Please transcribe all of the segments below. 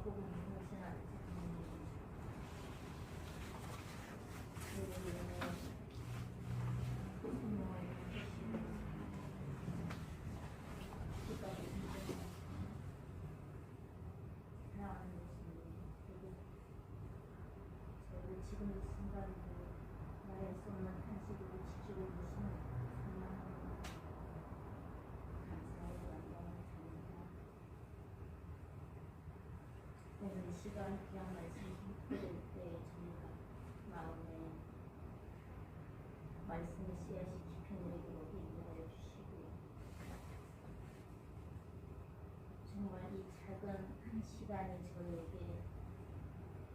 지금 이 순간도 나의 손만 한식으로 지키고 계시는 감사의 영광을 드립니다. 오늘 이 시간 귀한 말씀 들을 때 저희가 마음에 말씀의 씨앗이 깊이 내리도록 인도하여 주시고 정말 이 작은 한 시간이 저에게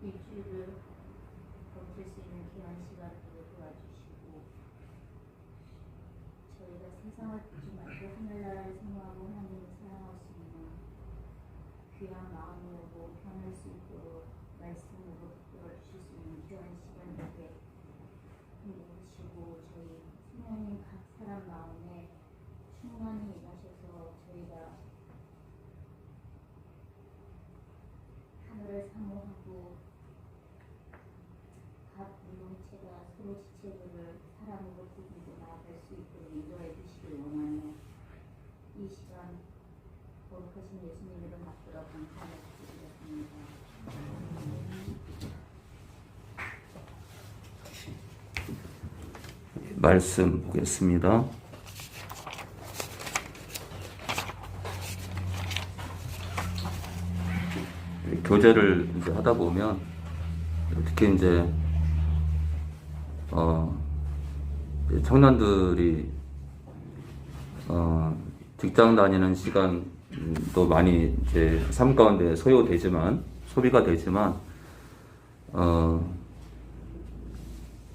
일주일을 버틸 수 있는 귀한 시간을 도와주시고 저희가 세상을 보지 말고 하늘나라를 생각하고 하나님을 사랑할 수 있는 귀한 마음으로 변할 수 있도록 말씀으로 붙들어주실 수 있는 귀한 시간 되게 해주시고 저희 성령님 각 사람 마음에 충만히 임하셔서 저희가 하늘을 사모하고 각 공동체가 서로 지체들을 사랑으로 부르고 나아갈 수 있도록 인도해 주시길 원하며 이 시간 거룩하신 예수님 이름 받들어 감사하며 기도드렸습니다. 말씀 보겠습니다. 교제를 이제 하다 보면 특히 이제 청년들이 직장 다니는 시간도 많이 이제 삶 가운데 소비가 되지만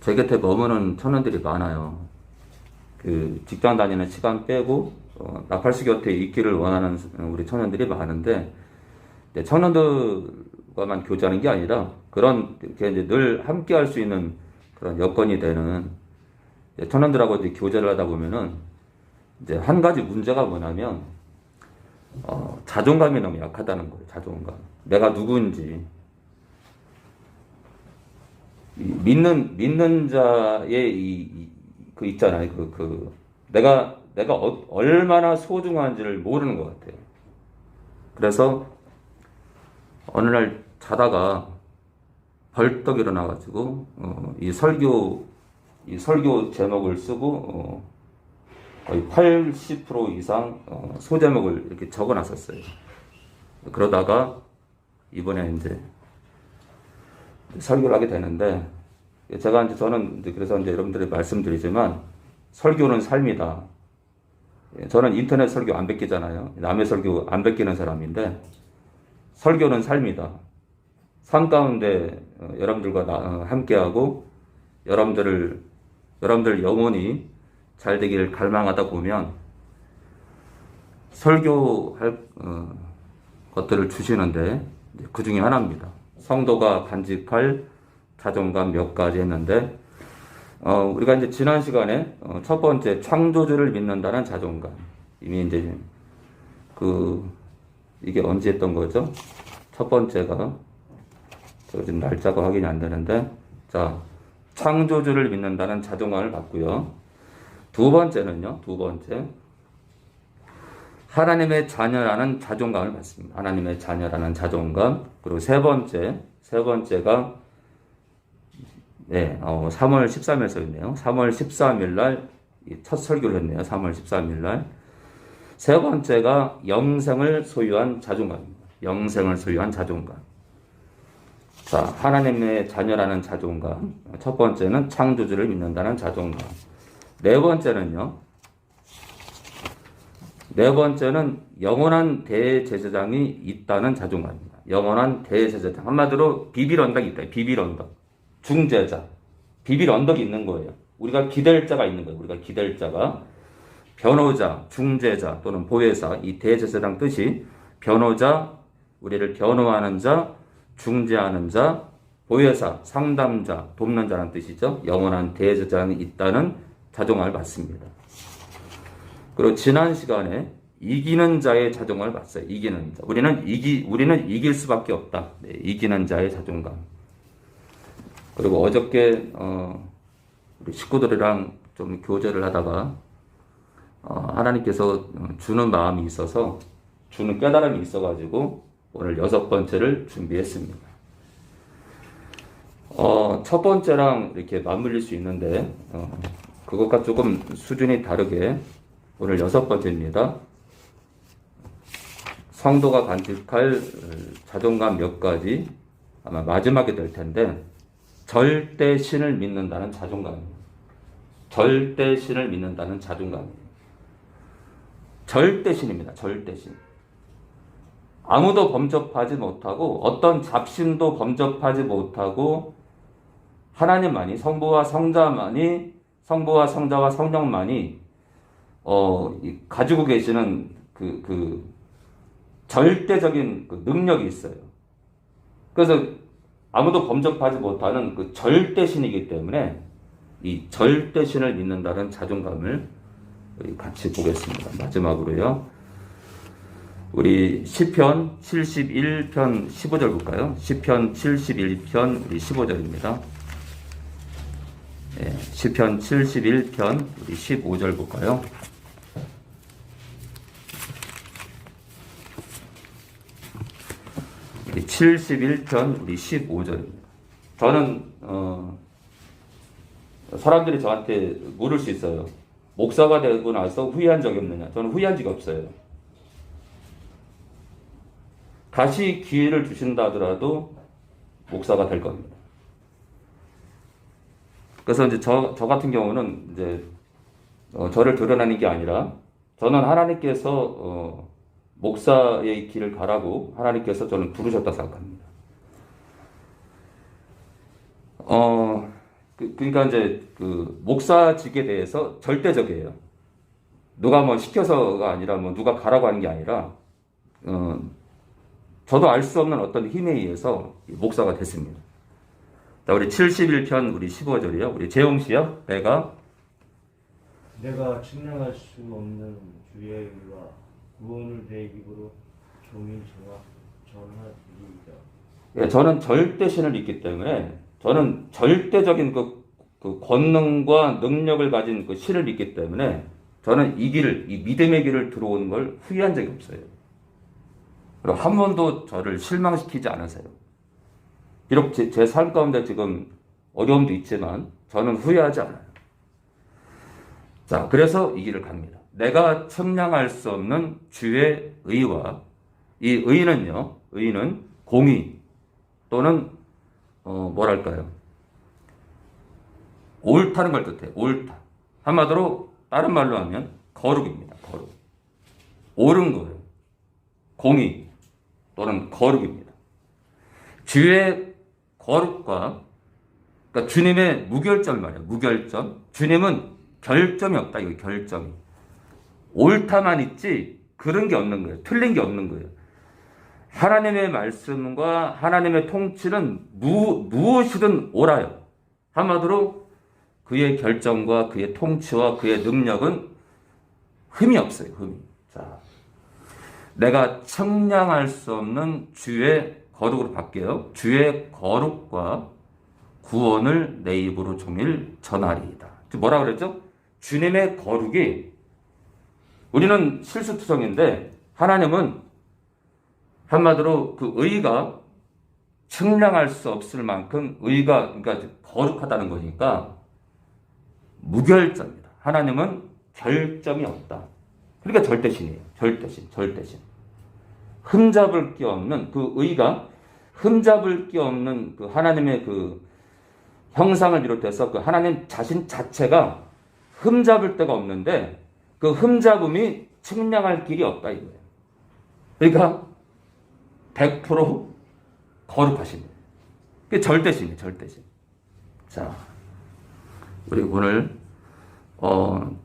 제 곁에 머무는 청년들이 많아요. 그 직장 다니는 시간 빼고 나팔수 곁에 있기를 원하는 우리 청년들이 많은데 청년들과만 교제하는 게 아니라 그런 이제 늘 함께 할 수 있는 그런 여건이 되는 청년들하고 이제 교제를 하다 보면은 이제 한 가지 문제가 뭐냐면 자존감이 너무 약하다는 거예요. 자존감. 내가 누구인지 믿는 자의 그 있잖아요. 내가 얼마나 소중한지를 모르는 것 같아요. 그래서 어느 날 자다가 벌떡 일어나가지고 이 설교 제목을 쓰고 거의 80% 이상 소제목을 이렇게 적어놨었어요. 그러다가 이번에 이제 설교를 하게 되는데 저는 그래서 이제 여러분들이 말씀드리지만 설교는 삶이다. 저는 인터넷 설교 안 베끼잖아요. 남의 설교 안 베끼는 사람인데 설교는 삶이다. 삶 가운데 여러분들과 함께하고 여러분들 영혼이 잘 되기를 갈망하다 보면 설교할 것들을 주시는데 그 중에 하나입니다. 성도가 간직할 자존감 몇 가지 했는데 우리가 이제 지난 시간에 첫 번째 창조주를 믿는다는 자존감. 이미 이제 이게 언제 했던 거죠? 첫 번째가 지금 날짜가 확인이 안 되는데 자 창조주를 믿는다는 자존감을 받고요. 두 번째는요. 하나님의 자녀라는 자존감을 받습니다. 하나님의 자녀라는 자존감. 그리고 세 번째가 3월 13일에 써 있네요. 3월 13일 날 첫 설교를 했네요. 3월 13일 날. 세 번째가 영생을 소유한 자존감입니다. 영생을 소유한 자존감. 자, 하나님의 자녀라는 자존감. 첫 번째는 창조주를 믿는다는 자존감. 네 번째는 영원한 대제사장이 있다는 자존감입니다. 영원한 대제사장. 한마디로 비빌 언덕이 있다. 비빌 언덕. 중재자. 비빌 언덕이 있는 거예요. 우리가 기댈 자가 있는 거예요. 우리가 기댈 자가. 변호자, 중재자 또는 보혜사. 이 대제사장 뜻이 변호자, 우리를 변호하는 자, 중재하는 자, 보혜사, 상담자, 돕는 자라는 뜻이죠. 영원한 대제사장이 있다는 자존감을 받습니다. 그리고 지난 시간에 이기는 자의 자존감을 봤어요. 이기는 자. 우리는 이길 수밖에 없다. 네, 이기는 자의 자존감. 그리고 어저께 우리 식구들이랑 좀 교제를 하다가 하나님께서 주는 마음이 있어서 주는 깨달음이 있어가지고 오늘 6번째를 준비했습니다. 첫 번째랑 이렇게 맞물릴 수 있는데 그것과 조금 수준이 다르게 오늘 6번째입니다. 성도가 간직할 자존감 몇 가지 아마 마지막에 될 텐데 절대 신을 믿는다는 자존감입니다. 절대 신을 믿는다는 자존감입니다. 절대 신입니다. 절대 신. 아무도 범접하지 못하고 어떤 잡신도 범접하지 못하고 하나님만이 성부와 성자와 성령만이 가지고 계시는 그 절대적인 그 능력이 있어요. 그래서 아무도 범접하지 못하는 그 절대신이기 때문에 이 절대신을 믿는다는 자존감을 같이 보겠습니다. 마지막으로요. 우리 시편 71편 15절 볼까요? 시편 71편 우리 15절입니다. 네, 시편 71편 우리 15절 볼까요? 우리 71편 우리 15절입니다. 저는 사람들이 저한테 물을 수 있어요. 목사가 되고 나서 후회한 적이 없느냐? 저는 후회한 적이 없어요. 다시 기회를 주신다 하더라도 목사가 될 겁니다. 그래서 이제 저 같은 경우는 이제 저를 드러내는 게 아니라 저는 하나님께서 목사의 길을 가라고 하나님께서 저는 부르셨다 생각합니다. 그러니까 이제 그 목사직에 대해서 절대적이에요. 누가 뭐 시켜서가 아니라 뭐 누가 가라고 하는 게 아니라 저도 알 수 없는 어떤 힘에 의해서 목사가 됐습니다. 자, 우리 71편 우리 15절이요. 우리 재홍 씨요. 내가 측량할 수 없는 주의 의와 구원을 내 입으로 종일 전하리이다. 예, 저는 절대신을 믿기 때문에 저는 절대적인 그 권능과 능력을 가진 그 신을 믿기 때문에 저는 이 믿음의 길을 들어오는 걸 후회한 적이 없어요. 그리고 한 번도 저를 실망시키지 않으세요. 비록 제 삶 가운데 지금 어려움도 있지만 저는 후회하지 않아요. 자, 그래서 이 길을 갑니다. 내가 측량할 수 없는 주의 의와 이 의는 공의 또는 뭐랄까요? 옳다는 걸 뜻해요. 옳다. 한마디로 다른 말로 하면 거룩입니다. 거룩. 옳은 거예요. 공의 또는 거룩입니다. 주의 거룩과 그러니까 주님의 무결점 말이에요. 무결점. 주님은 결점이 없다. 이거 결점이. 옳다만 있지 그런 게 없는 거예요. 틀린 게 없는 거예요. 하나님의 말씀과 하나님의 통치는 무엇이든 옳아요. 한마디로 그의 결정과 그의 통치와 그의 능력은 흠이 없어요. 흠이. 자, 내가 측량할 수 없는 주의 거룩으로 바뀌어요. 주의 거룩과 구원을 내 입으로 종일 전하리이다. 뭐라 그랬죠? 주님의 거룩이 우리는 실수투성인데 하나님은 한마디로 그 의가 측량할 수 없을 만큼 의가 그러니까 거룩하다는 거니까 무결점이다. 하나님은 결점이 없다. 그러니까 절대신이에요. 절대신. 흠잡을 게 없는 그 의가 흠잡을 게 없는 그 하나님의 그 형상을 비롯해서 그 하나님 자신 자체가 흠잡을 데가 없는데 그 흠잡음이 측량할 길이 없다 이거예요. 그러니까 100% 거룩하십니다. 그게 절대신이에요. 절대신. 자, 우리 오늘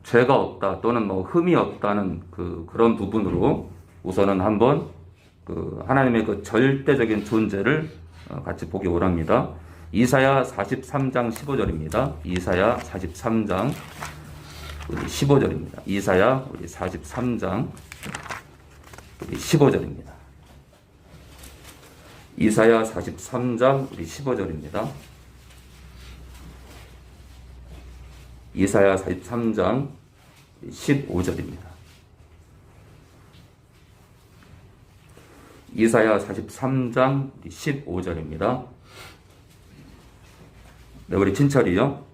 죄가 없다 또는 뭐 흠이 없다는 그런 부분으로 우선은 한번 그 하나님의 그 절대적인 존재를 같이 보기 원합니다. 이사야 43장 15절입니다. 이사야 43장 우리 15절입니다. 이사야 우리 43장 우리 15절입니다. 이사야 43장 우리 15절입니다. 이사야 43장 15절입니다. 이사야 43장 15절입니다. 네, 우리 친철이요.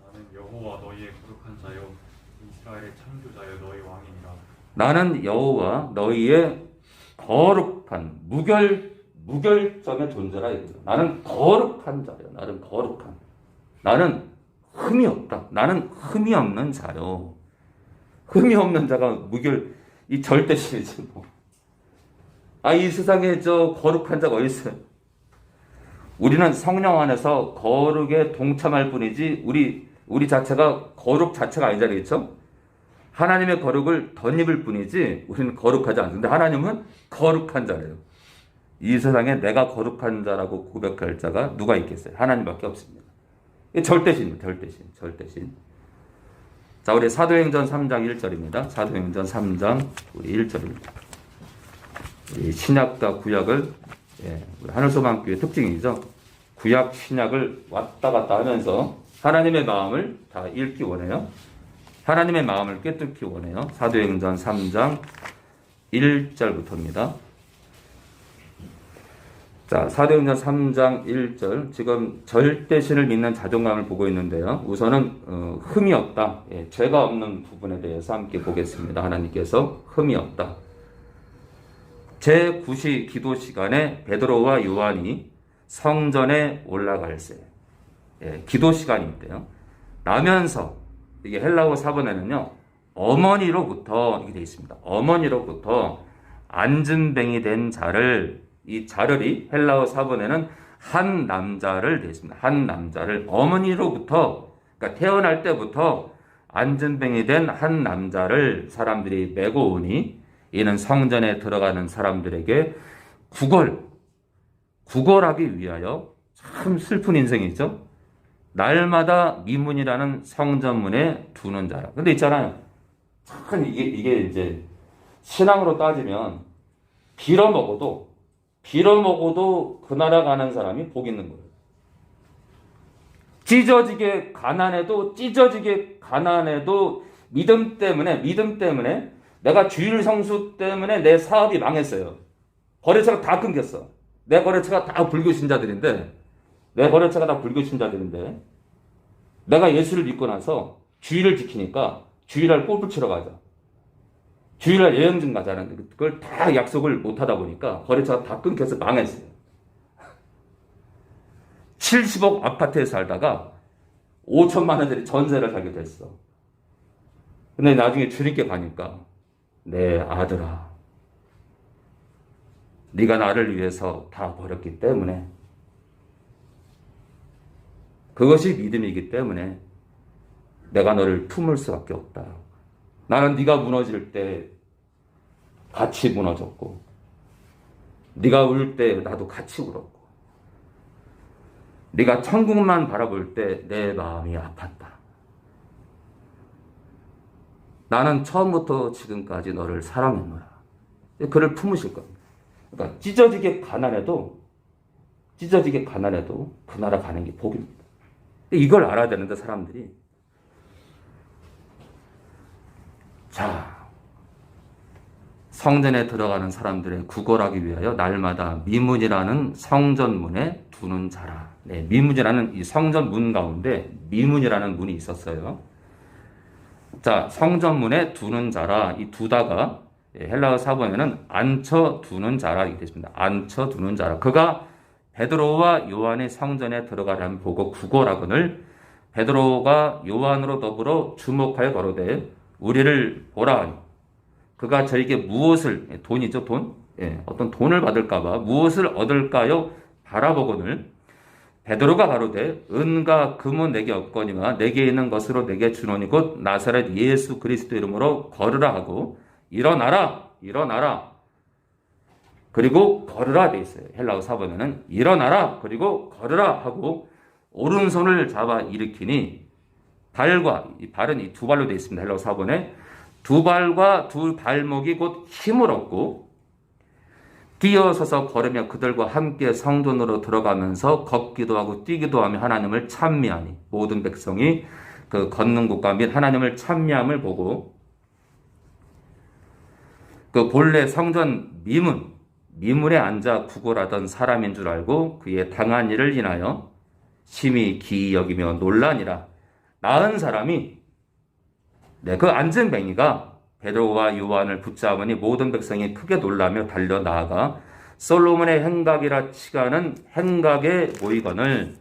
나는 여호와 너희의 거룩한 자요 이스라엘의 창조자여 너희 왕이니라. 나는 여호와 너희의 거룩한 무결점의 존재라 이거죠. 나는 거룩한 자요. 나는 거룩한. 나는 흠이 없다. 나는 흠이 없는 자요. 흠이 없는 자가 이 절대신이지 뭐. 이 세상에 저 거룩한 자가 어디 있어요? 우리는 성령 안에서 거룩에 동참할 뿐이지 우리 자체가 거룩 자체가 아니잖아요. 그렇죠? 하나님의 거룩을 덧입을 뿐이지 우리는 거룩하지 않습니다. 하나님은 거룩한 자래요. 이 세상에 내가 거룩한 자라고 고백할 자가 누가 있겠어요? 하나님밖에 없습니다. 절대신입니다. 절대신. 자, 우리 사도행전 3장 1절입니다. 사도행전 3장 우리 1절입니다. 우리 신약과 구약을 우리 하늘소망교회 특징이죠. 구약 신약을 왔다 갔다 하면서 하나님의 마음을 다 읽기 원해요. 하나님의 마음을 꿰뚫기 원해요. 사도행전 3장 1절부터입니다. 자, 사도행전 3장 1절. 지금 절대신을 믿는 자존감을 보고 있는데요. 우선은 흠이 없다. 죄가 없는 부분에 대해서 함께 보겠습니다. 하나님께서 흠이 없다. 제9시 기도 시간에 베드로와 요한이 성전에 올라갈새. 기도 시간이 있대요. 나면서 이게 헬라어 사본에는요. 어머니로부터 이렇게 되어 있습니다. 어머니로부터 앉은뱅이 된 자를, 이 자를이 헬라어 사본에는 한 남자를 되어 있습니다. 한 남자를 어머니로부터, 그러니까 태어날 때부터 앉은뱅이 된 한 남자를 사람들이 메고 오니 이는 성전에 들어가는 사람들에게 구걸하기 위하여 참 슬픈 인생이죠. 날마다 미문이라는 성전문에 두는 자라. 근데 있잖아요. 참 이게 이제 신앙으로 따지면 빌어먹어도 그 나라 가는 사람이 복 있는 거예요. 찢어지게 가난해도 믿음 때문에 내가 주일 성수 때문에 내 사업이 망했어요. 거래처가 다 끊겼어. 내 거래처가 다 불교 신자들인데 내가 예수를 믿고 나서 주일을 지키니까 주일날 골프 치러 가자. 주일날 여행좀 가자는데 그걸 다 약속을 못 하다 보니까 거래처가 다 끊겨서 망했어요. 70억 아파트에 살다가 5천만 원짜리 전세를 사게 됐어. 근데 나중에 주님께 가니까 내 아들아, 네가 나를 위해서 다 버렸기 때문에 그것이 믿음이기 때문에 내가 너를 품을 수밖에 없다. 나는 네가 무너질 때 같이 무너졌고 네가 울 때 나도 같이 울었고 네가 천국만 바라볼 때 내 마음이 아팠다. 나는 처음부터 지금까지 너를 사랑했노라. 그를 품으실 겁니다. 그러니까 찢어지게 가난해도 그 나라 가는 게 복입니다. 이걸 알아야 되는데 사람들이. 자, 성전에 들어가는 사람들의 구걸하기 위하여 날마다 미문이라는 성전문에 두는 자라. 네, 미문이라는 이 성전문 가운데 미문이라는 문이 있었어요. 자, 성전문에 두는 자라. 이 두다가 헬라어 사본에는 앉혀두는 자라 이렇게 되습니다. 앉혀두는 자라. 그가 베드로와 요한의 성전에 들어가려면 보고 구걸하거늘 베드로가 요한으로 더불어 주목하여 가로되 우리를 보라 하니 그가 저에게 무엇을, 돈이죠, 돈? 어떤 돈을 받을까봐 무엇을 얻을까요? 바라보거늘 베드로가 가로되 은과 금은 내게 없거니와 내게 있는 것으로 내게 주노니 곧 나사렛 예수 그리스도 이름으로 걸으라 하고 일어나라. 그리고 걸으라 돼 있어요. 헬라어 사본에는 일어나라 그리고 걸으라 하고 오른손을 잡아 일으키니 발과 이 발은 이 두 발로 돼 있습니다. 헬라어 사본에 두 발과 두 발목이 곧 힘을 얻고 뛰어서서 걸으며 그들과 함께 성전으로 들어가면서 걷기도 하고 뛰기도 하며 하나님을 찬미하니 모든 백성이 그 걷는 곳과 및 하나님을 찬미함을 보고 그 본래 성전 미문에 앉아 구걸하던 사람인 줄 알고 그의 당한 일을 인하여 심히 기이 여기며 논란이라. 나은 사람이 그 앉은 뱅이가 베드로와 요한을 붙잡으니 모든 백성이 크게 놀라며 달려 나아가 솔로몬의 행각이라 치가는 행각에 모이거늘.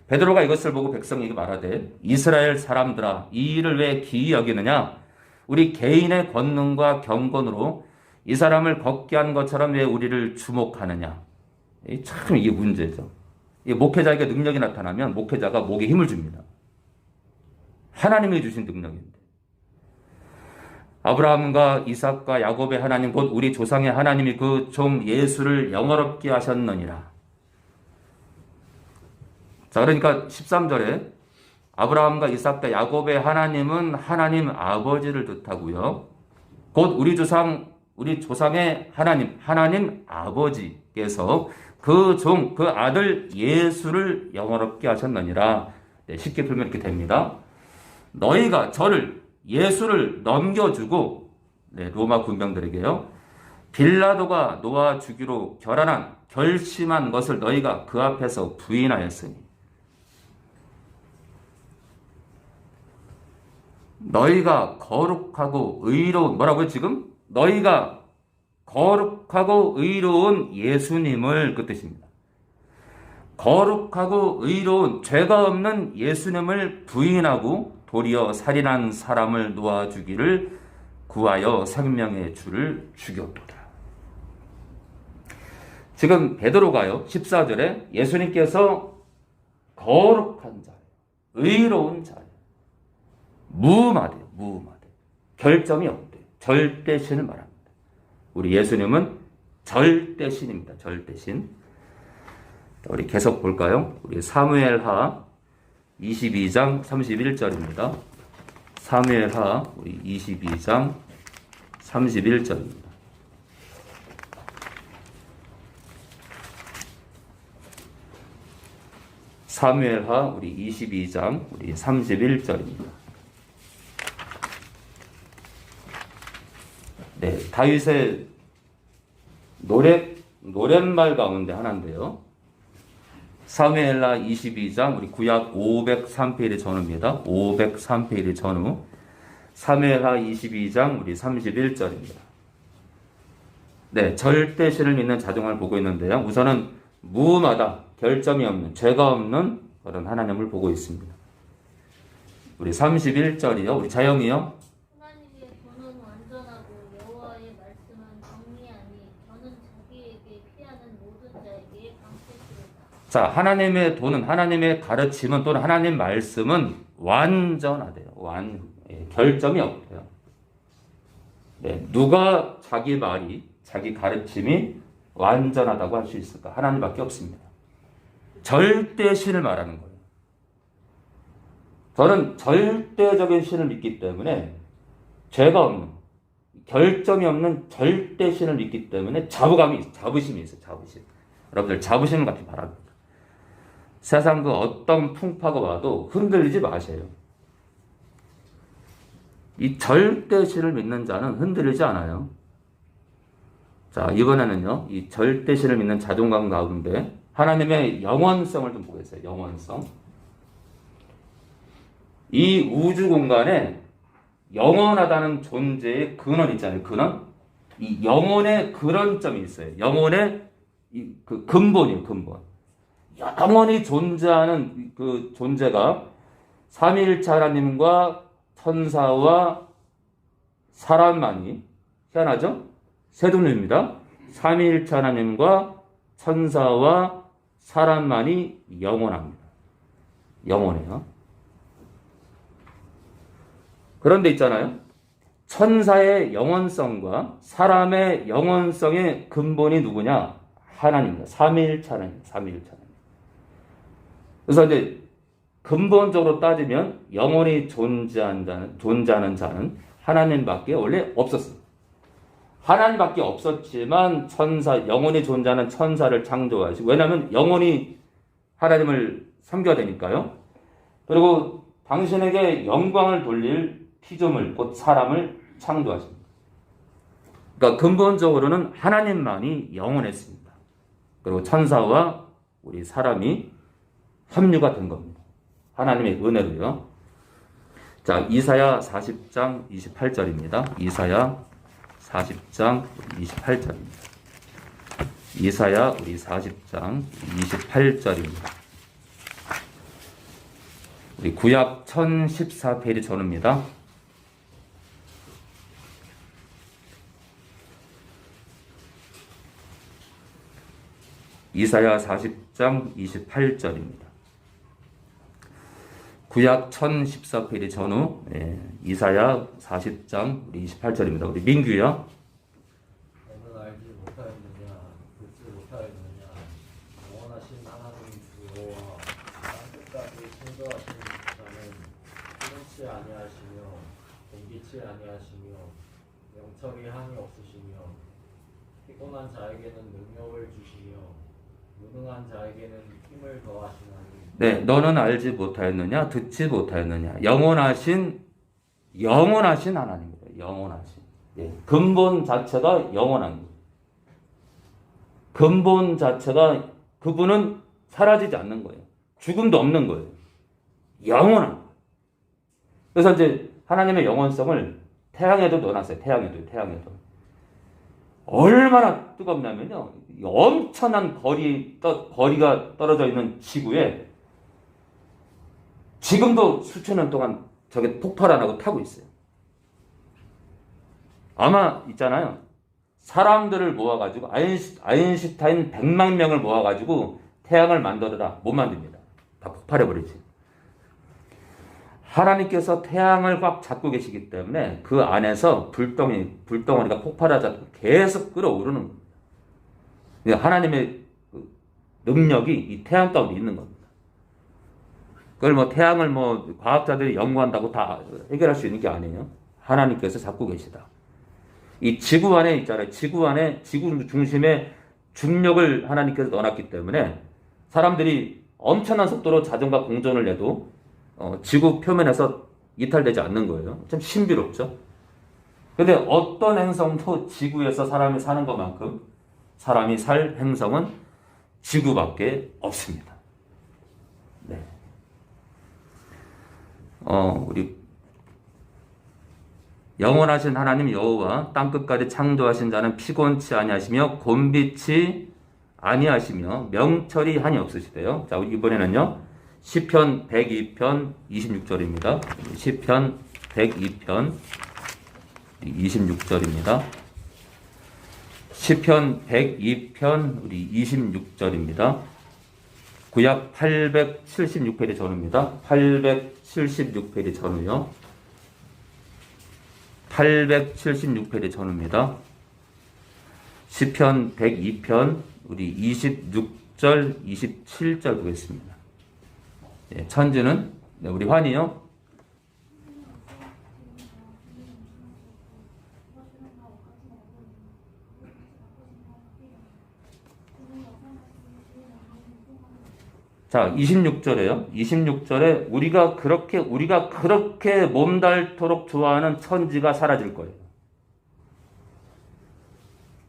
베드로가 이것을 보고 백성에게 말하되 이스라엘 사람들아 이 일을 왜 기이 여기느냐. 우리 개인의 권능과 경건으로 이 사람을 걷게 한 것처럼 왜 우리를 주목하느냐. 참 이게 문제죠. 이 목회자에게 능력이 나타나면 목회자가 목에 힘을 줍니다. 하나님이 주신 능력인데. 아브라함과 이삭과 야곱의 하나님 곧 우리 조상의 하나님이 그 종 예수를 영화롭게 하셨느니라. 자, 그러니까 13절에 아브라함과 이삭과 야곱의 하나님은 하나님 아버지를 뜻하고요. 곧 우리 조상의 하나님 아버지께서 그 아들 예수를 영화롭게 하셨느니라. 네, 쉽게 풀면 이렇게 됩니다. 너희가 예수를 넘겨주고, 로마 군병들에게요, 빌라도가 놓아주기로 결심한 것을 너희가 그 앞에서 부인하였으니, 너희가 거룩하고 의로운, 뭐라고요, 지금? 너희가 거룩하고 의로운 예수님을, 그 뜻입니다. 거룩하고 의로운 죄가 없는 예수님을 부인하고 도리어 살인한 사람을 놓아주기를 구하여 생명의 주를 죽였도다. 지금 베드로가요, 14절에 예수님께서 거룩한 자예요. 의로운 자예요. 무음하대요. 결점이 없대요. 절대신을 말합니다. 우리 예수님은 절대신입니다. 절대신. 우리 계속 볼까요? 우리 사무엘하 22장 31절입니다. 사무엘하 우리 22장 31절입니다. 사무엘하 우리 22장 우리 31절입니다. 네, 다윗의 노랫말 가운데 하나인데요. 사무엘하 22장 우리 구약 503페이지 전후입니다. 503페이지 전후. 사무엘하 22장 우리 31절입니다. 네, 절대신을 믿는 자종을 보고 있는데요. 우선은 무음하다, 결점이 없는, 죄가 없는 그런 하나님을 보고 있습니다. 우리 31절이요. 우리 자영이요. 하나님의 도는 완전하고 여호와의 말씀은 정리하니 저는 자기에게 피하는 모든 자에게 방패시로다. 자, 하나님의 도는, 하나님의 가르침은 또는 하나님 말씀은 완전하대요. 결점이 없대요. 네, 누가 자기 말이, 자기 가르침이 완전하다고 할 수 있을까? 하나님밖에 없습니다. 절대 신을 말하는 거예요. 저는 절대적인 신을 믿기 때문에 죄가 없는, 결점이 없는 절대 신을 믿기 때문에 자부심이 있어요. 자부심. 여러분들 자부심 갖기 바랍니다. 세상 그 어떤 풍파가 와도 흔들리지 마세요. 이 절대 신을 믿는 자는 흔들리지 않아요. 자, 이번에는요, 이 절대 신을 믿는 자존감 가운데 하나님의 영원성을 좀 보겠어요. 영원성. 이 우주 공간에 영원하다는 존재의 근원 있잖아요. 근원. 이 영혼의 그런 점이 있어요. 영혼의 그 근본이에요. 근본. 영원히 존재하는 그 존재가 삼위일체 하나님과 천사와 사람만이, 희한하죠? 세동류입니다. 삼위일체 하나님과 천사와 사람만이 영원합니다. 영원해요. 그런데 있잖아요. 천사의 영원성과 사람의 영원성의 근본이 누구냐? 하나님입니다. 삼위일체 하나님. 삼위일체 하나님. 그래서 이제 근본적으로 따지면 영원히 존재하는 자는 하나님밖에 원래 없었어요. 하나님밖에 없었지만 영원히 존재하는 천사를 창조하시고, 왜냐하면 영원히 하나님을 섬겨야 되니까요. 그리고 당신에게 영광을 돌릴 피조물, 곧 사람을 창조하십니다. 그러니까 근본적으로는 하나님만이 영원했습니다. 그리고 천사와 우리 사람이 합류가 된 겁니다. 하나님의 은혜로요. 자, 이사야 40장 28절입니다. 이사야 40장 28절입니다. 이사야 우리 40장 28절입니다. 우리 구약 1014페이지 전후입니다. 이사야 40장 28절입니다. 구약 1014페이지 전후, 이사야 40장 28절입니다. 우리 민규요. 너는 알지 못하였느냐, 듣지 못하였느냐, 영원하신 하나님 주 여호와 땅끝까지 창조하신 자는 피곤치 아니하시며 공기치 아니하시며 영철이 한이 없으시며 피곤한 자에게는 능력을 주시며 무능한 자에게는 힘을 더하시나니. 네, 너는 알지 못하였느냐, 듣지 못하였느냐. 영원하신 하나님입니다. 영원하신. 예, 근본 자체가 영원한 거예요. 근본 자체가 그분은 사라지지 않는 거예요. 죽음도 없는 거예요. 영원한 거예요. 그래서 이제 하나님의 영원성을 태양에도 넣어놨어요. 태양에도. 얼마나 뜨겁냐면요. 엄청난 거리가 떨어져 있는 지구에 지금도 수천 년 동안 저게 폭발 안 하고 타고 있어요. 아마 있잖아요. 사람들을 모아가지고 아인슈타인 100만 명을 모아가지고 태양을 만들어라. 못 만듭니다. 다 폭발해버리지. 하나님께서 태양을 꽉 잡고 계시기 때문에 그 안에서 불덩어리가 폭발하지 않고 계속 끌어오르는 겁니다. 하나님의 능력이 이 태양 가운데 있는 겁니다. 그걸 태양을 과학자들이 연구한다고 다 해결할 수 있는 게 아니에요. 하나님께서 잡고 계시다. 이 지구 안에 있잖아요. 지구 중심에 중력을 하나님께서 넣어놨기 때문에 사람들이 엄청난 속도로 자전거 공전을 해도 지구 표면에서 이탈되지 않는 거예요. 참 신비롭죠. 근데 어떤 행성도 지구에서 사람이 사는 것만큼 사람이 살 행성은 지구밖에 없습니다. 네. 우리 영원하신 하나님 여호와 땅끝까지 창조하신 자는 피곤치 아니하시며 곤비치 아니하시며 명철이 한이 없으시대요. 자, 우리 이번에는요. 시편 102편 26절입니다. 시편 102편 26절입니다. 시편 102편 우리 26절입니다. 구약 876페이지 전후입니다. 876페이지 전후요. 876페이지 전후입니다. 시편 102편 우리 26절 27절 보겠습니다. 예, 천지는 우리 환희요. 자, 26절에요. 26절에 우리가 그렇게 몸달토록 좋아하는 천지가 사라질 거예요.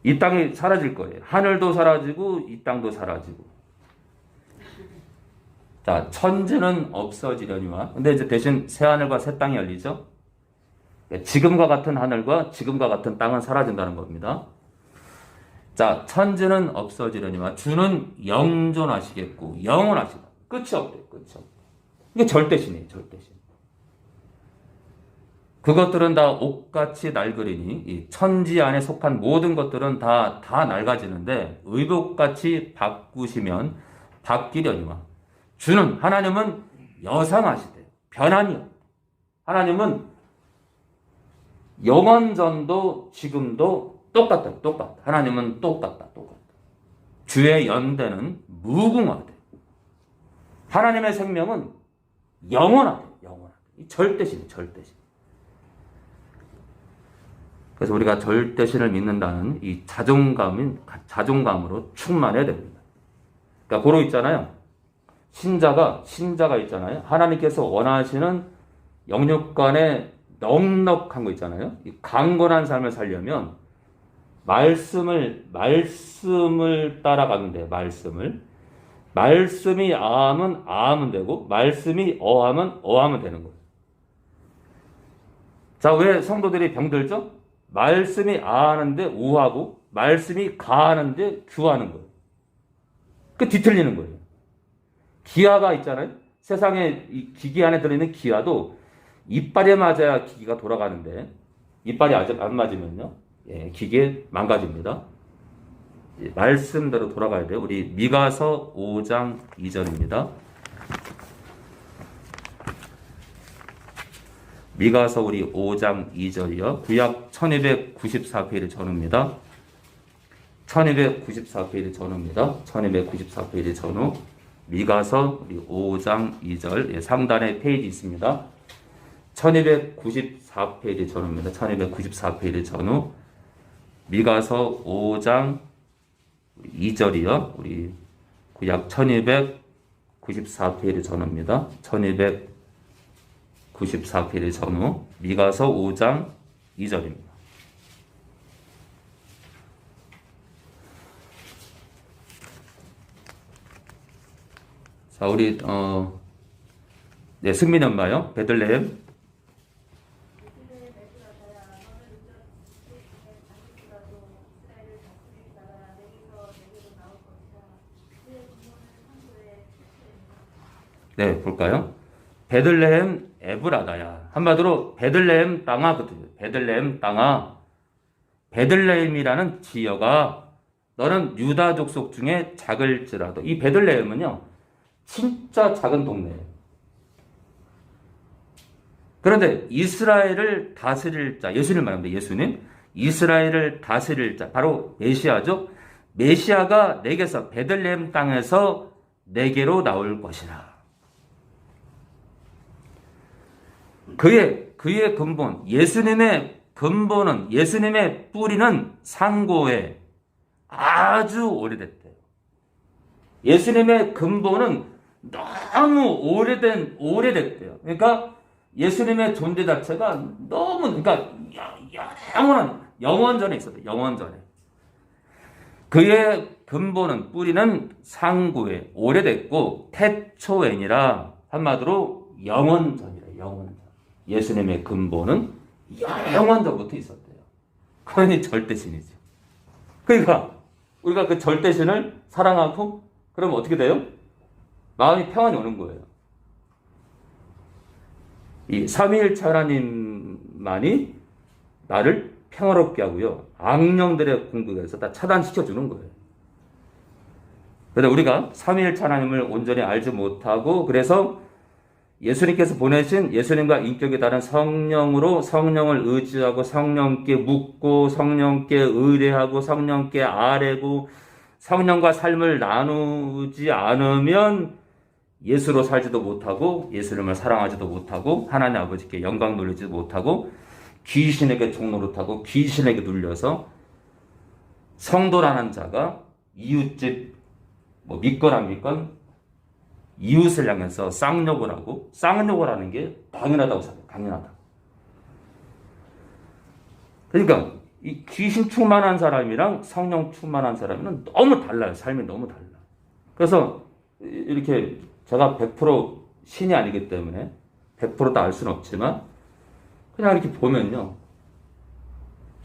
이 땅이 사라질 거예요. 하늘도 사라지고 이 땅도 사라지고. 자, 천지는 없어지려니와. 근데 이제 대신 새 하늘과 새 땅이 열리죠. 지금과 같은 하늘과 지금과 같은 땅은 사라진다는 겁니다. 자, 천지는 없어지려니와 주는 영존하시겠고 영원하시다. 끝이 없대요. 끝이 없대. 이게 절대신이에요. 절대신. 그것들은 다 옥같이 낡으리니 이 천지 안에 속한 모든 것들은 다 낡아지는데 의복같이 바꾸시면 바뀌려니와 주는 하나님은 여상하시대요. 변함이 없대. 하나님은 영원전도 지금도 똑같다. 하나님은 똑같다. 주의 연대는 무궁하대. 하나님의 생명은 영원하대. 이 절대신이에요. 절대신. 그래서 우리가 절대신을 믿는다는 이 자존감으로 충만해야 됩니다. 그러니까 고로 있잖아요. 신자가 있잖아요. 하나님께서 원하시는 영육간에 넉넉한 거 있잖아요. 이 강건한 삶을 살려면 말씀을 따라가면 돼요. 말씀이 아하면 아하면 되고 말씀이 어하면 어하면 되는 거예요. 자, 왜 성도들이 병들죠? 말씀이 아하는데 우하고 말씀이 가하는데 규하는 거예요. 그 뒤틀리는 거예요. 기아가 있잖아요. 세상에 이 기기 안에 들어있는 기아도 이빨에 맞아야 기기가 돌아가는데 이빨이 아직 안 맞으면요, 기계 망가집니다. 말씀대로 돌아가야 돼요. 우리 미가서 5장 2절입니다. 미가서 우리 5장 2절이요. 구약 1294페이지 전후입니다. 1294페이지 전후. 미가서 우리 5장 2절 상단에 페이지 있습니다. 1294페이지 전후입니다. 1294페이지 전후. 미가서 5장 2절이요. 우리 구약 1294페이지 전후입니다. 1294페이지 전후. 미가서 5장 2절입니다. 자, 우리 승민 엄마요. 베들레헴. 네, 볼까요? 베들레헴 에브라다야. 한마디로 베들레헴 땅아 그거예요. 베들레헴 땅아. 베들레헴이라는 지역아, 너는 유다 족속 중에 작을지라도. 이 베들레헴은요, 진짜 작은 동네예요. 그런데 이스라엘을 다스릴 자, 예수님 말합니다. 예수님. 이스라엘을 다스릴 자, 바로 메시아죠. 메시아가 내게서, 베들레헴 땅에서 내게로 나올 것이라. 그의 근본, 예수님의 근본은, 예수님의 뿌리는 상고에 아주 오래됐대요. 예수님의 근본은 너무 오래됐대요. 그러니까 예수님의 존재 자체가 너무, 그러니까 영원전에 있었대요. 영원전에. 그의 근본은, 뿌리는 상고에 오래됐고 태초엔이라. 한마디로 영원전이래. 영원전. 예수님의 근본은 영원전부터 있었대요. 그러니 절대신이죠. 그러니까 우리가 그 절대신을 사랑하고 그러면 어떻게 돼요? 마음이 평안이 오는 거예요. 이 삼위일체 하나님만이 나를 평화롭게 하고요, 악령들의 공격에서 다 차단시켜 주는 거예요. 그런데 우리가 삼위일체 하나님을 온전히 알지 못하고, 그래서 예수님께서 보내신 예수님과 인격이 다른 성령으로 성령을 의지하고 성령께 묻고 성령께 의뢰하고 성령께 아뢰고 성령과 삶을 나누지 않으면 예수로 살지도 못하고 예수님을 사랑하지도 못하고 하나님 아버지께 영광 돌리지도 못하고 귀신에게 종노릇하고 귀신에게 눌려서 성도라는 자가 이웃집 믿건 안 믿건 이웃을 향해서 쌍욕을 하고, 쌍욕을 하는 게 당연하다고 생각해요. 당연하다. 그러니까 이 귀신 충만한 사람이랑 성령 충만한 사람은 너무 달라요. 삶이 너무 달라. 그래서 이렇게 제가 100% 신이 아니기 때문에 100% 다 알 수는 없지만 그냥 이렇게 보면요,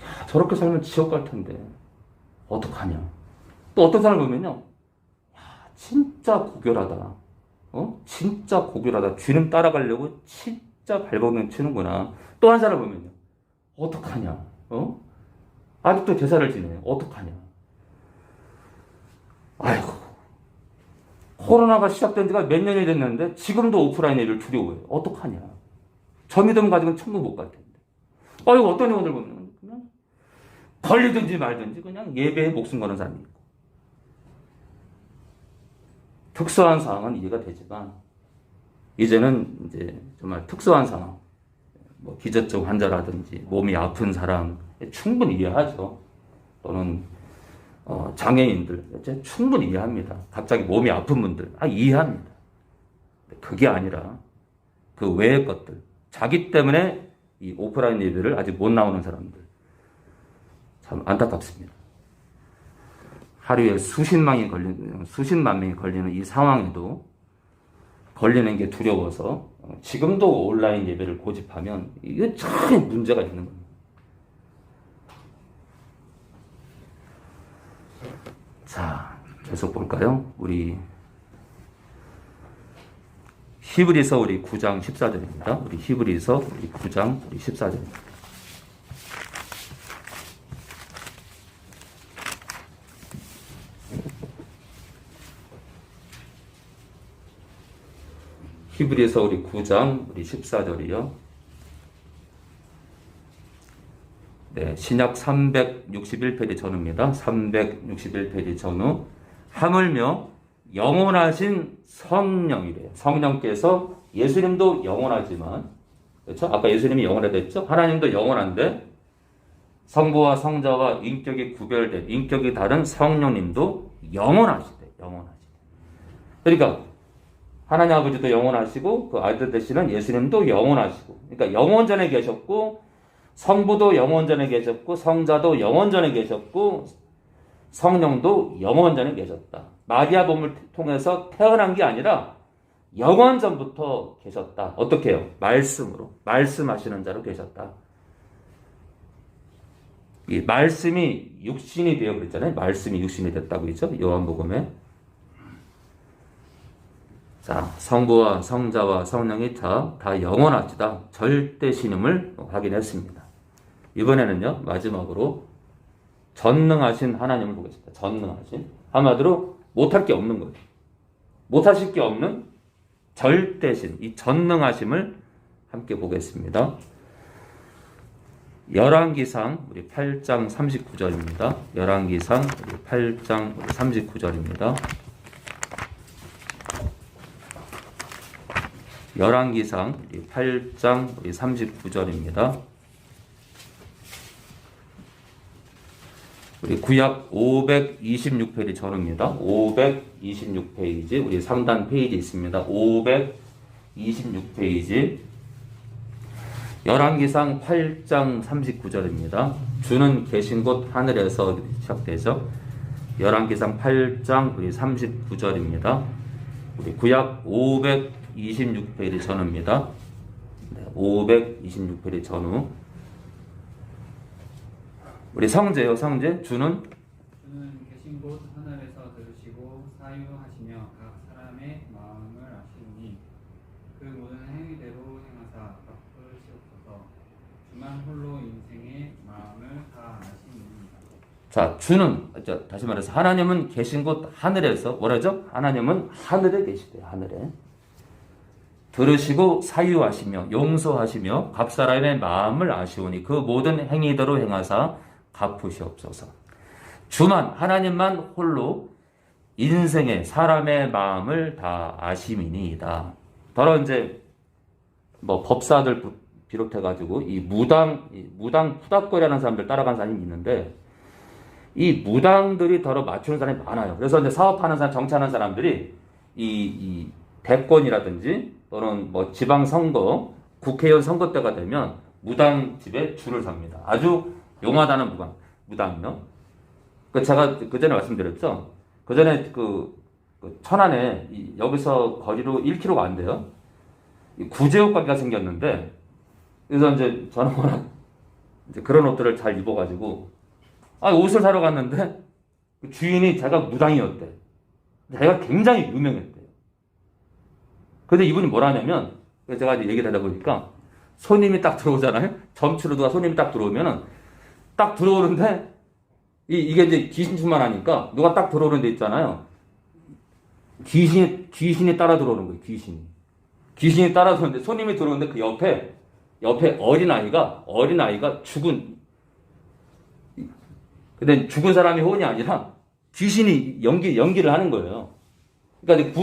야, 저렇게 살면 지옥 갈 텐데 어떡하냐. 또 어떤 사람을 보면요, 야, 진짜 고결하다. 진짜 고결하다. 주님 따라가려고 진짜 발버둥 치는구나. 또 한 사람 보면요, 어떡하냐. 아직도 제사를 지내. 어떡하냐. 아이고, 코로나가 시작된 지가 몇 년이 됐는데 지금도 오프라인 예배를 두려워해요. 어떡하냐. 저 믿음 가지고는 천국 못 갈 텐데. 아이고, 어떤 영혼들 보면 그냥 걸리든지 말든지 그냥 예배에 목숨 거는 사람이 있고. 특수한 상황은 이해가 되지만 이제는 이제 정말 특수한 상황, 뭐 기저증 환자라든지 몸이 아픈 사람 충분히 이해하죠. 또는 장애인들 충분히 이해합니다. 갑자기 몸이 아픈 분들 이해합니다. 그게 아니라 그 외의 것들, 자기 때문에 이 오프라인 예배를 아직 못 나오는 사람들 참 안타깝습니다. 하루에 수십만 명이 걸리는 이 상황에도 걸리는 게 두려워서 지금도 온라인 예배를 고집하면 이게 참 문제가 있는 겁니다. 자, 계속 볼까요? 우리 히브리서 우리 9장 14절입니다. 우리 히브리서 우리 9장 우리 14절입니다. 히브리서 우리 9장 우리 14절이요. 네, 신약 361페이지 전후입니다. 361페이지 전후. 하물며 영원하신 성령이래요. 성령께서 예수님도 영원하지만, 그렇죠? 아까 예수님이 영원하다 했죠? 하나님도 영원한데 성부와 성자와 인격이 구별된, 인격이 다른 성령님도 영원하시대. 영원하시대. 그러니까 하나님 아버지도 영원하시고 그 아들 되시는 예수님도 영원하시고, 그러니까 영원전에 계셨고 성부도 영원전에 계셨고 성자도 영원전에 계셨고 성령도 영원전에 계셨다. 마리아 몸을 통해서 태어난 게 아니라 영원전부터 계셨다. 어떻게 해요? 말씀으로, 말씀하시는 자로 계셨다. 이 말씀이 육신이 되어 그랬잖아요. 말씀이 육신이 됐다고 했죠. 요한복음에. 자, 성부와 성자와 성령이 다 영원하시다. 절대 신임을 확인했습니다. 이번에는요, 마지막으로 전능하신 하나님을 보겠습니다. 전능하신. 한마디로 못할 게 없는 거예요. 못하실 게 없는 절대신, 이 전능하심을 함께 보겠습니다. 열왕기상 우리 8장 39절입니다. 열왕기상 우리 8장 39절입니다. 열왕기상 8장 39절입니다. 우리 구약 526페이지 전후입니다. 526페이지 우리 상단 페이지 있습니다. 526페이지 열왕기상 8장 39절입니다. 주는 계신 곳 하늘에서 시작되죠. 열왕기상 8장 우리 39절입니다. 우리 구약 526페이지 전후입니다. 526페이지 전후. 우리 성제요, 성제. 주는 계신 곳 하늘에서 들으시고 사유하시며 각 사람의 마음을 아시니 그 모든 행위대로 행하사 갚으시옵소서. 주만 홀로 인생의 마음을 다 아시니이다. 자, 주는, 다시 말해서 하나님은 계신 곳 하늘에서, 뭐라죠? 하나님은 하늘에 계시대요. 하늘에. 들으시고 사유하시며 용서하시며 각 사람의 마음을 아시오니 그 모든 행위대로 행하사 갚으시옵소서. 주만, 하나님만 홀로 인생의 사람의 마음을 다 아심이니이다. 더러 이제 뭐 법사들 비롯해가지고 이 무당 푸닥거리하는 사람들 따라간 사람이 있는데 이 무당들이 더러 맞추는 사람이 많아요. 그래서 이제 사업하는 사람, 정치하는 사람들이 이 대권이라든지 또는 뭐 지방선거, 국회의원 선거 때가 되면 무당 집에 줄을 삽니다. 아주 용하다는 무당이요. 제가 그 전에 말씀드렸죠. 그 전에 그 천안에 여기서 거리로 1km가 안 돼요. 구제옷 가게가 생겼는데 그래서 이제 저는 워낙 이제 그런 옷들을 잘 입어가지고 옷을 사러 갔는데 그 주인이 제가 무당이었대. 제가 굉장히 유명했대요. 근데 이분이 뭐라 하냐면 제가 이제 얘기를 하다 보니까 손님이 딱 들어오잖아요. 점추로 누가 손님이 딱 들어오면은 딱 들어오는데 이게 이제 귀신 충만하니까 누가 딱 들어오는 데 있잖아요. 귀신이 따라 들어오는 거예요. 귀신이 따라 들어오는데 손님이 들어오는데 그 옆에 어린아이가 죽은, 근데 죽은 사람이 혼이 아니라 귀신이 연기를 하는 거예요. 그러니까 그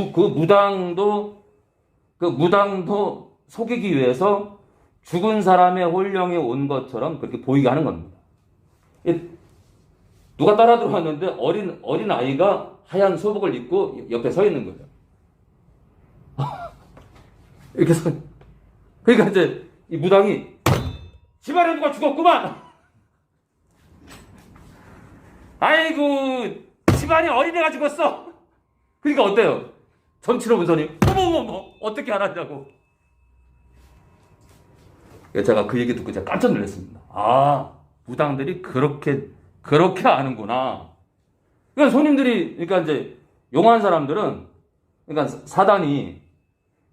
무당도 속이기 위해서 죽은 사람의 혼령이 온 것처럼 그렇게 보이게 하는 겁니다. 누가 따라 들어왔는데 어린 아이가 하얀 소복을 입고 옆에 서 있는 거예요. 이렇게 서. 그러니까 이제 이 무당이 집안에 누가 죽었구만. 아이고 집안에 어린애가 죽었어. 그러니까 어때요? 전치로 문선이 어머머머 어떻게 알았냐고. 제가 그 얘기 듣고 제가 깜짝 놀랐습니다. 아 무당들이 그렇게 아는구나. 그러니까 손님들이 그러니까 이제 용한 사람들은 그러니까 사단이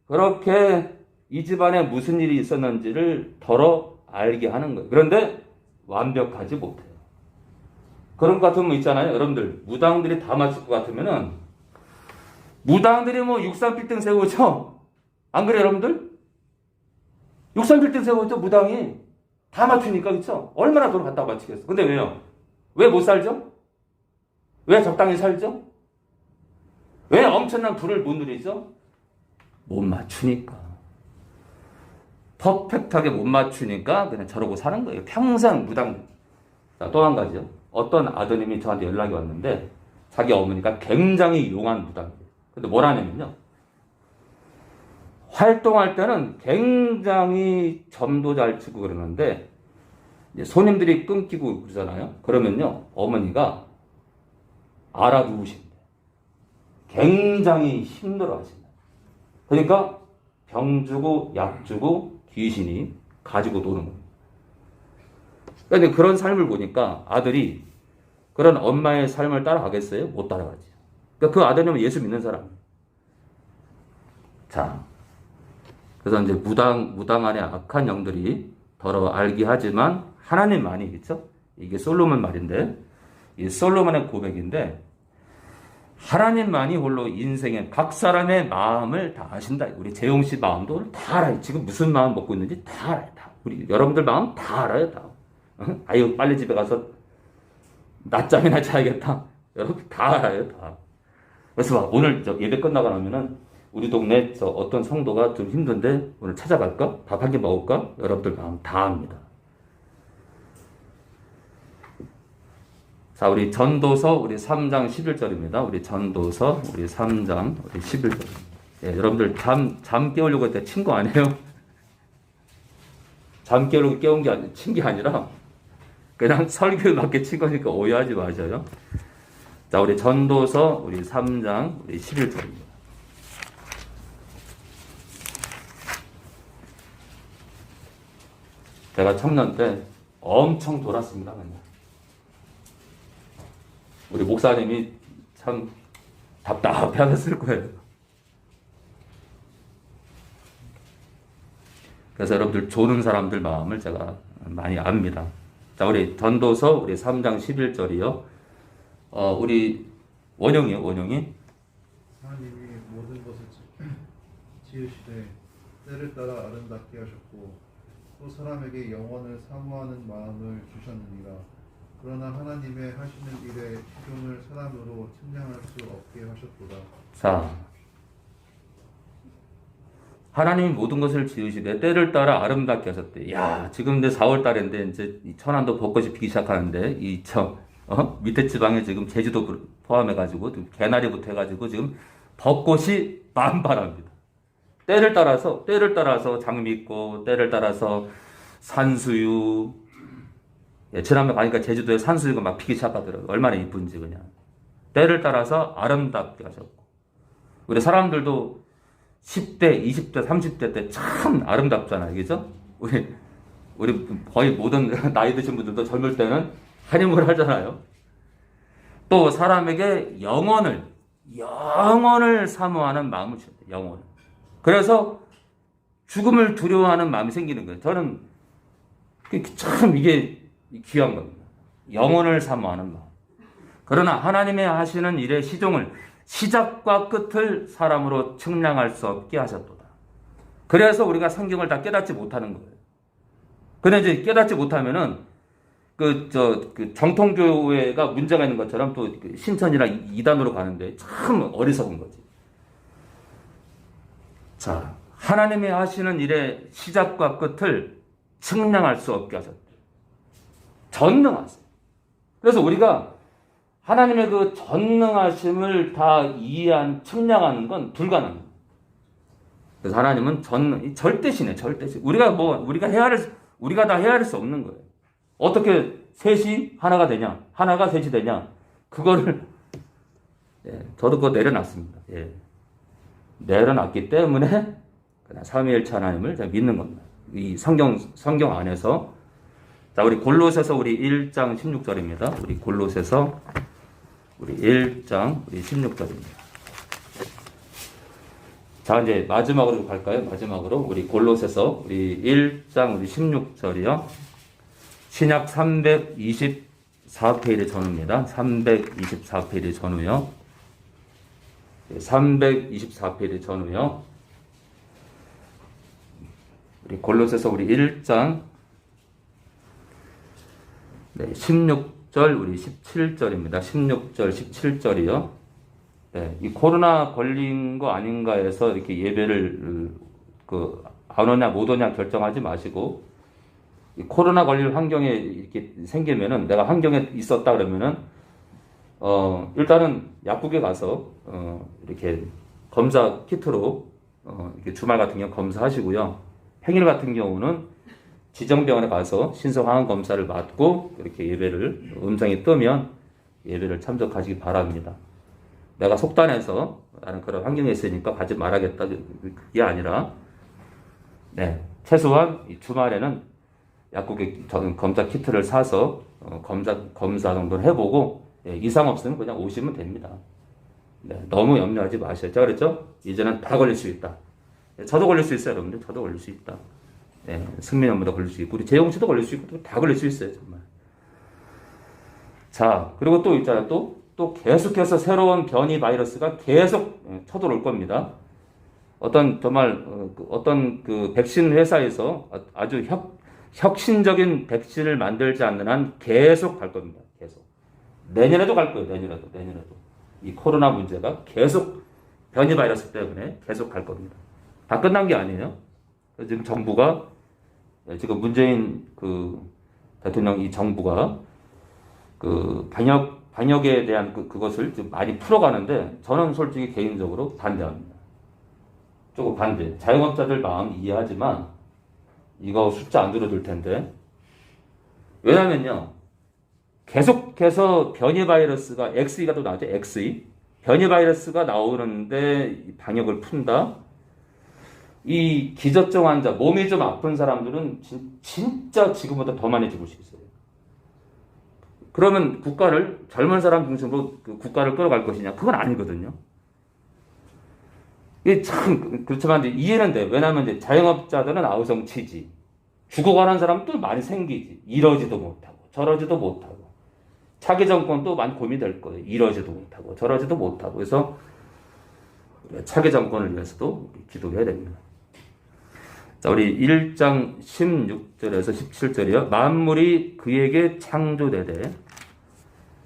그렇게 이 집안에 무슨 일이 있었는지를 덜어 알게 하는 거예요. 그런데 완벽하지 못해요. 그런 것 같으면 있잖아요. 여러분들 무당들이 다 맞을 것 같으면은 무당들이 뭐 63빌딩 세우죠? 안 그래요 여러분들? 63빌딩 세우죠 무당이 다 맞추니까 그쵸? 얼마나 돈 갖다 바치겠어. 근데 왜요? 왜 못 살죠? 왜 적당히 살죠? 왜 엄청난 부를 못 누리죠? 못 맞추니까. 퍼펙트하게 못 맞추니까 그냥 저러고 사는 거예요. 평생 무당. 자, 또 한 가지요. 어떤 아드님이 저한테 연락이 왔는데 자기 어머니가 굉장히 용한 무당이에요. 근데 뭐라냐면요. 활동할 때는 굉장히 점도 잘 치고 그러는데 이제 손님들이 끊기고 그러잖아요. 그러면요. 어머니가 알아두우신대. 굉장히 힘들어 하신다. 그러니까 병 주고 약 주고 귀신이 가지고 노는 거예요. 그러니까 그런 삶을 보니까 아들이 그런 엄마의 삶을 따라가겠어요? 못 따라가지. 그러니까 그 아드님은 예수 믿는 사람이에요. 자, 그래서 이제 무당 안에 악한 영들이 더러 알게 하지만 하나님만이 그렇죠? 이게 솔로몬 말인데 이 솔로몬의 고백인데 하나님만이 홀로 인생의 각 사람의 마음을 다 아신다. 우리 재용 씨 마음도 다 알아요. 지금 무슨 마음 먹고 있는지 다 알아요. 다. 우리 여러분들 마음 다 알아요. 다. 아유 빨리 집에 가서 낮잠이나 자야겠다. 여러분 다 알아요. 다. 그래서 막 오늘 예배 끝나고 나면은 우리 동네 어떤 성도가 좀 힘든데 오늘 찾아갈까? 밥 한 끼 먹을까? 여러분들 마음 다 압니다. 자, 우리 전도서 우리 3장 11절입니다. 우리 전도서 우리 3장 우리 11절. 예, 여러분들 잠 깨우려고 할 때 친 거 아니에요? 잠 깨우려고 친 게 아니라 그냥 설교에 맞게 친 거니까 오해하지 마셔요. 자, 우리 전도서 우리 3장 우리 11절입니다. 제가 청년 때 엄청 돌았습니다. 그냥. 우리 목사님이 참 답답해하셨을 거예요. 그래서 여러분들 조는 사람들 마음을 제가 많이 압니다. 자, 우리 전도서 우리 3장 11절이요. 우리 원영이 하나님이 모든 것을 지으시되 때를 따라 아름답게 하셨고 또 사람에게 영원을 사모하는 마음을 주셨느니라. 그러나 하나님의 하시는 일에 시종을 사람으로 측량할 수 없게 하셨도다. 자, 하나님이 모든 것을 지으시되 때를 따라 아름답게 하셨대. 야, 지금 이제 4월 달인데 이제 천안도 벚꽃이 피기 시작하는데 밑에 지방에 지금 제주도 포함해가지고 개나리부터 해가지고 지금 벚꽃이 만발합니다. 때를 따라서 장미꽃, 때를 따라서 산수유. 예, 지난번에 가니까 제주도에 산수유가 막 피기 시작하더라고요. 얼마나 이쁜지 그냥. 때를 따라서 아름답게 하셨고. 우리 사람들도 10대, 20대, 30대 때 참 아름답잖아요. 그죠? 우리 거의 모든 나이 드신 분들도 젊을 때는 한임을 하잖아요. 또 사람에게 영원을 사모하는 마음을 주셔야 돼요. 영원을. 그래서 죽음을 두려워하는 마음이 생기는 거예요. 저는 참 이게 귀한 겁니다. 영혼을 사모하는 마음. 그러나 하나님의 하시는 일의 시종을 시작과 끝을 사람으로 측량할 수 없게 하셨도다. 그래서 우리가 성경을 다 깨닫지 못하는 거예요. 근데 이제 깨닫지 못하면은 그 정통교회가 문제가 있는 것처럼 또 신천이나 이단으로 가는데 참 어리석은 거지. 자, 하나님이 하시는 일의 시작과 끝을 측량할 수 없게 하셨대. 전능하세요. 그래서 우리가 하나님의 그 전능하심을 다 측량하는 건 불가능해요. 그래서 하나님은 절대시네, 절대시. 우리가 다 헤아릴 수 없는 거예요. 어떻게 셋이 하나가 되냐? 하나가 셋이 되냐? 그거를, 저도 그거 내려놨습니다. 내려놨기 때문에, 그냥 삼위일체 하나님을 제가 믿는 겁니다. 이 성경 안에서. 자, 우리 골로새서 우리 1장 16절입니다. 우리 골로새서 우리 1장 우리 16절입니다. 자, 이제 마지막으로 갈까요? 마지막으로 우리 골로새서 우리 1장 우리 16절이요. 신약 324페이지 전후입니다. 324페이지 전후요. 324페이지 전후요. 우리 골로새서 우리 1장 16절 우리 17절입니다. 16절 17절이요. 이 코로나 걸린 거 아닌가 해서 이렇게 예배를 안 오냐 못 오냐 결정하지 마시고, 이 코로나 걸릴 환경에 이렇게 생기면은, 내가 환경에 있었다 그러면은 일단은 약국에 가서 이렇게 검사 키트로 이렇게 주말 같은 경우 검사하시고요. 평일 같은 경우는 지정병원에 가서 신속 항원 검사를 받고 이렇게 예배를 음성이 뜨면 예배를 참석하시기 바랍니다. 내가 속단해서 나는 그런 환경에 있으니까 가지 말아야겠다, 그게 아니라, 최소한 이 주말에는 약국에 검사 키트를 사서 검사 정도는 해보고, 이상 없으면 그냥 오시면 됩니다. 너무 염려하지 마셔요. 자, 그랬죠? 이제는 다 걸릴 수 있다. 저도 걸릴 수 있어요, 여러분들. 저도 걸릴 수 있다. 승민 형보다 걸릴 수 있고, 우리 재용 씨도 걸릴 수 있고, 다 걸릴 수 있어요, 정말. 자, 그리고 또 있잖아요. 또 계속해서 새로운 변이 바이러스가 계속 쳐들어올 겁니다. 어떤 그 백신 회사에서 아주 혁신적인 백신을 만들지 않는 한 계속 갈 겁니다. 계속. 내년에도 갈 거예요. 내년에도. 이 코로나 문제가 계속 변이 바이러스 때문에 계속 갈 겁니다. 다 끝난 게 아니에요. 지금 정부가, 지금 문재인 대통령 이 정부가 방역에 대한 그것을 좀 많이 풀어가는데, 저는 솔직히 개인적으로 반대합니다. 조금 반대. 자영업자들 마음 이해하지만 이거 숫자 안 줄어들 텐데. 왜냐면요, 계속해서 변이 바이러스가 XE가 또 나오죠. XE. 변이 바이러스가 나오는데 방역을 푼다. 이 기저증 환자, 몸이 좀 아픈 사람들은 진짜 지금보다 더 많이 죽을 수 있어요. 그러면 국가를, 젊은 사람 중심으로 국가를 끌어갈 것이냐? 그건 아니거든요. 이게 참, 그렇지만 이제 이해는 돼요. 왜냐하면 이제 자영업자들은 아우성치지. 죽어가는 사람도 많이 생기지. 이러지도 못하고, 저러지도 못하고. 차기 정권도 많이 고민될 거예요. 이러지도 못하고, 저러지도 못하고. 그래서 차기 정권을 위해서도 기도해야 됩니다. 자, 우리 1장 16절에서 17절이요. 만물이 그에게 창조되되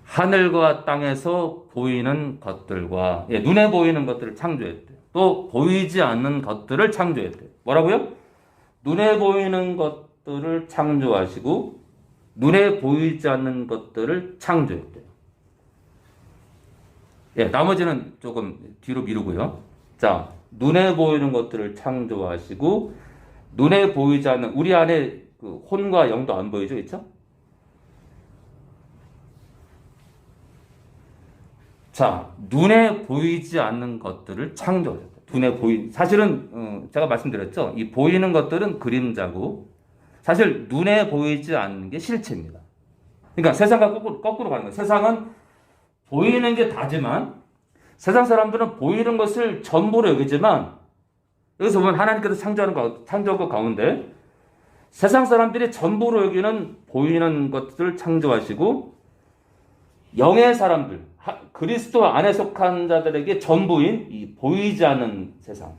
하늘과 땅에서 보이는 것들과, 눈에 보이는 것들을 창조했대요. 또 보이지 않는 것들을 창조했대요. 뭐라고요? 눈에 보이는 것들을 창조하시고 눈에 보이지 않는 것들을 창조했대요. 나머지는 조금 뒤로 미루고요. 자, 눈에 보이는 것들을 창조하시고 눈에 보이지 않는, 우리 안에 혼과 영도 안 보이죠, 그렇죠? 자, 눈에 보이지 않는 것들을 창조하셨다. 사실은 제가 말씀드렸죠. 이 보이는 것들은 그림자고, 사실 눈에 보이지 않는 게 실체입니다. 그러니까 세상과 거꾸로 가는 거예요. 세상은 보이는 게 다지만, 세상 사람들은 보이는 것을 전부로 여기지만, 여기서 보면 하나님께서 창조한 것 가운데 세상 사람들이 전부로 여기는 보이는 것들을 창조하시고, 영의 사람들, 그리스도 안에 속한 자들에게 전부인 이 보이지 않는 세상,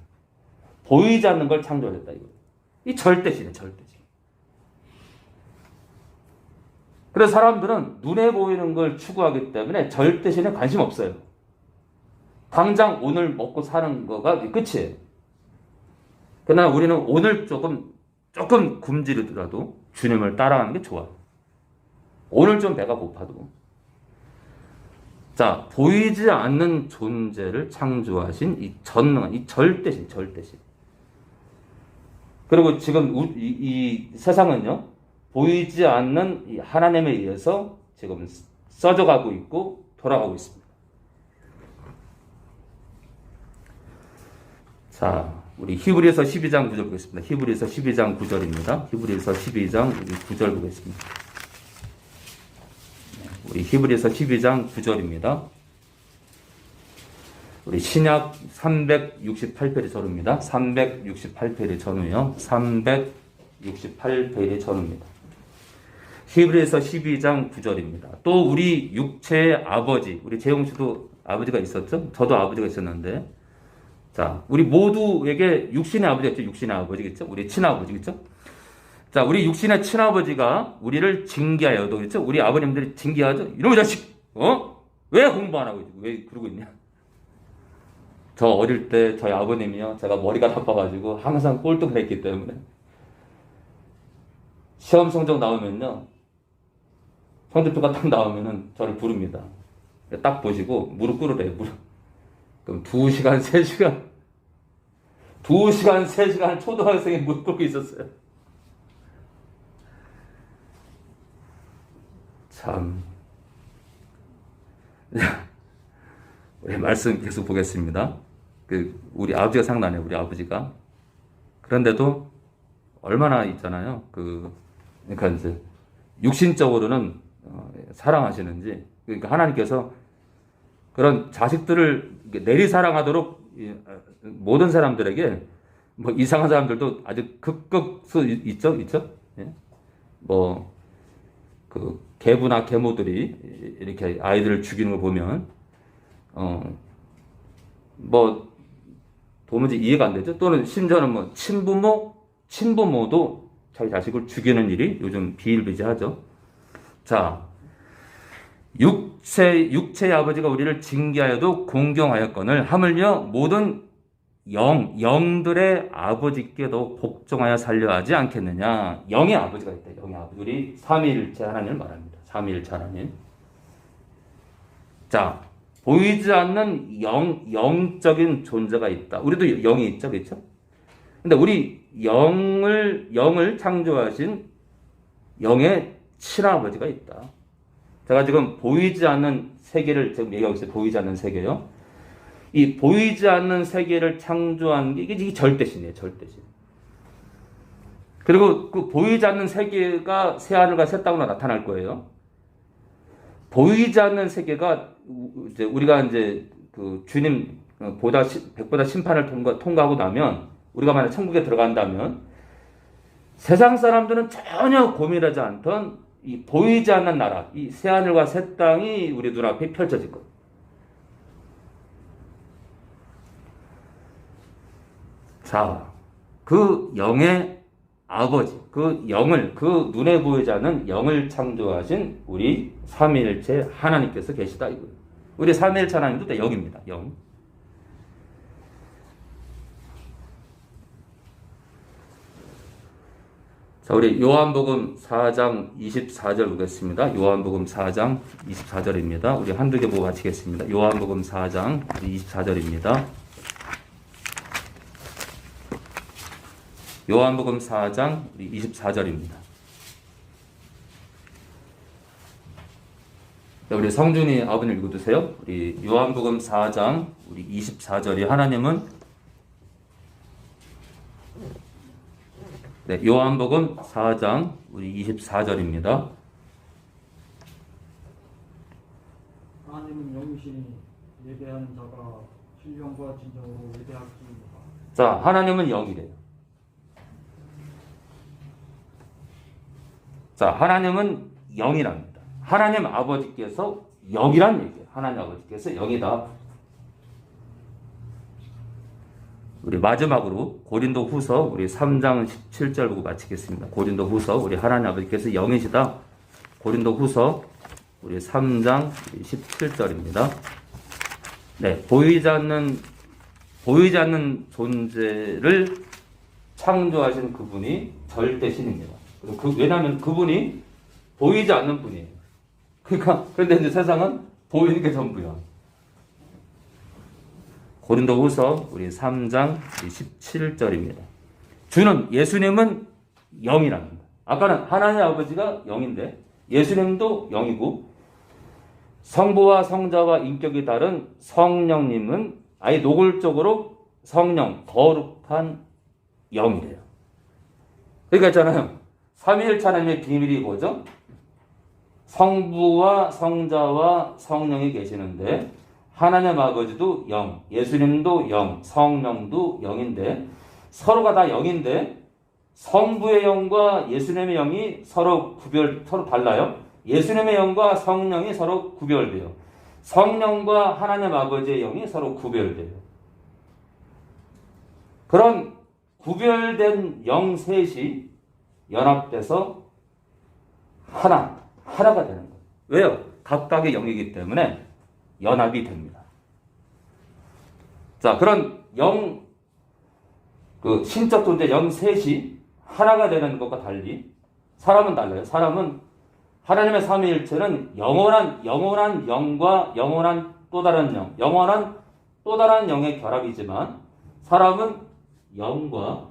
보이지 않는 걸 창조했다. 이 절대시네, 절대시. 그래서 사람들은 눈에 보이는 걸 추구하기 때문에 절대시에 관심 없어요. 당장 오늘 먹고 사는 거가 끝이에요. 그러나 우리는 오늘 조금 조금 굶주리더라도 주님을 따라가는 게 좋아요. 오늘 좀 배가 고파도. 자, 보이지 않는 존재를 창조하신 이 전능한, 이 절대신. 그리고 지금 이 세상은요, 보이지 않는 이 하나님에 의해서 지금 써져가고 있고 돌아가고 있습니다. 자, 우리 히브리서 12장 9절 보겠습니다. 히브리서 12장 9절입니다. 히브리서 12장 9절 보겠습니다. 우리 히브리서 12장 9절입니다. 우리 신약 368페이지 전후입니다. 368페이지 전후요. 368페이지 전후입니다. 히브리서 12장 9절입니다. 또 우리 육체의 아버지, 우리 재용 씨도 아버지가 있었죠? 저도 아버지가 있었는데, 자, 우리 모두에게 육신의 아버지가 있죠? 육신의 아버지겠죠? 우리 친아버지겠죠? 자, 우리 육신의 친아버지가 우리를 징계하여도, 그렇죠? 우리 아버님들이 징계하죠? 이놈의 자식! 왜 공부 안 하고 있지? 왜 그러고 있냐? 저 어릴 때 저희 아버님이요, 제가 머리가 나빠가지고 항상 꼴등을 했기 때문에 시험 성적 나오면요, 성적표가 딱 나오면은 저를 부릅니다. 딱 보시고 무릎 꿇으래요. 무릎. 그럼 2시간, 3시간 초등학생이 무릎 꿇고 있었어요. 참. 우리 말씀 계속 보겠습니다. 우리 아버지가 생각나네요. 우리 아버지가. 그런데도 얼마나 있잖아요. 그러니까 이제 육신적으로는 사랑하시는지. 그러니까 하나님께서 그런 자식들을 내리 사랑하도록 모든 사람들에게, 뭐 이상한 사람들도 아주 극극수 있죠. 예? 뭐 계부나 계모들이 이렇게 아이들을 죽이는 걸 보면 뭐 도무지 이해가 안 되죠. 또는 심지어는 뭐 친부모도 자기 자식을 죽이는 일이 요즘 비일비재하죠. 자, 육체의 아버지가 우리를 징계하여도 공경하였거늘 하물며 모든 영들의 아버지께도 복종하여 살려 하지 않겠느냐. 영의 아버지가 있다. 영의 아버지. 우리 삼위일체 하나님을 말합니다. 삼위일체 하나님. 자, 보이지 않는 영적인 존재가 있다. 우리도 영이 있죠, 그렇죠? 근데 우리 영을 창조하신 영의 친아버지가 있다. 제가 지금 보이지 않는 세계를 지금 얘기하고 있어요. 보이지 않는 세계요. 이 보이지 않는 세계를 창조한 게 이게 절대신이에요. 절대신. 그리고 그 보이지 않는 세계가 새하늘과 새 땅으로 나타날 거예요. 보이지 않는 세계가 이제 우리가 이제 그 주님 백보다 심판을 통과하고 나면, 우리가 만약 천국에 들어간다면 세상 사람들은 전혀 고민하지 않던 이 보이지 않는 나라, 이 새하늘과 새 땅이 우리 눈앞에 펼쳐질 거예요. 자, 그 영의 아버지, 그 영을, 그 눈에 보이지 않는 영을 창조하신 우리 삼위일체 하나님께서 계시다 이거예요. 우리 삼위일체 하나님도 다 영입니다. 영. 자, 우리 요한복음 4장 24절 보겠습니다. 요한복음 4장 24절입니다. 우리 한두 개 보고 마치겠습니다. 요한복음 4장 24절입니다. 요한복음 4장 24절입니다. 우리 성준이 아버님 읽어주세요. 우리 요한복음 4장 우리 24절이 하나님은 네, 요한복음 4장 우리 24절입니다. 하나님은 영이시니 예배하는 자가 신령과 진정으로 예배할지니라. 자, 하나님은 영이래요. 자, 하나님은 영이랍니다. 하나님 아버지께서 영이란 얘기예요. 하나님 아버지께서 영이다. 우리 마지막으로 고린도 후서 우리 3장 17절 보고 마치겠습니다. 고린도 후서 우리 하나님 아버지께서 영이시다. 고린도 후서 우리 3장 17절입니다. 네, 보이지 않는 존재를 창조하신 그분이 절대 신입니다. 왜냐하면 그분이 보이지 않는 분이에요. 그런데 이제 세상은 보이는 게 전부야. 고린도후서 우리 3장 17절입니다. 주는 예수님은 영이랍니다. 아까는 하나님 아버지가 영인데 예수님도 영이고 성부와 성자와 인격이 다른 성령님은 아예 노골적으로 성령, 거룩한 영이래요. 그러니까 있잖아요. 삼위일체 하나님의 비밀이 뭐죠? 성부와 성자와 성령이 계시는데 하나님 아버지도 영, 예수님도 영, 성령도 영인데 서로가 다 영인데 성부의 영과 예수님의 영이 서로 달라요. 예수님의 영과 성령이 서로 구별돼요. 성령과 하나님 아버지의 영이 서로 구별돼요. 그런 구별된 영 셋이 연합돼서 하나가 되는 거예요. 왜요? 각각의 영이기 때문에 연합이 됩니다. 자, 그런 신적 존재 영 셋이 하나가 되는 것과 달리 사람은 달라요. 사람은 하나님의 삼위일체는 영원한 영과 영원한 또 다른 영원한 영의 결합이지만 사람은 영과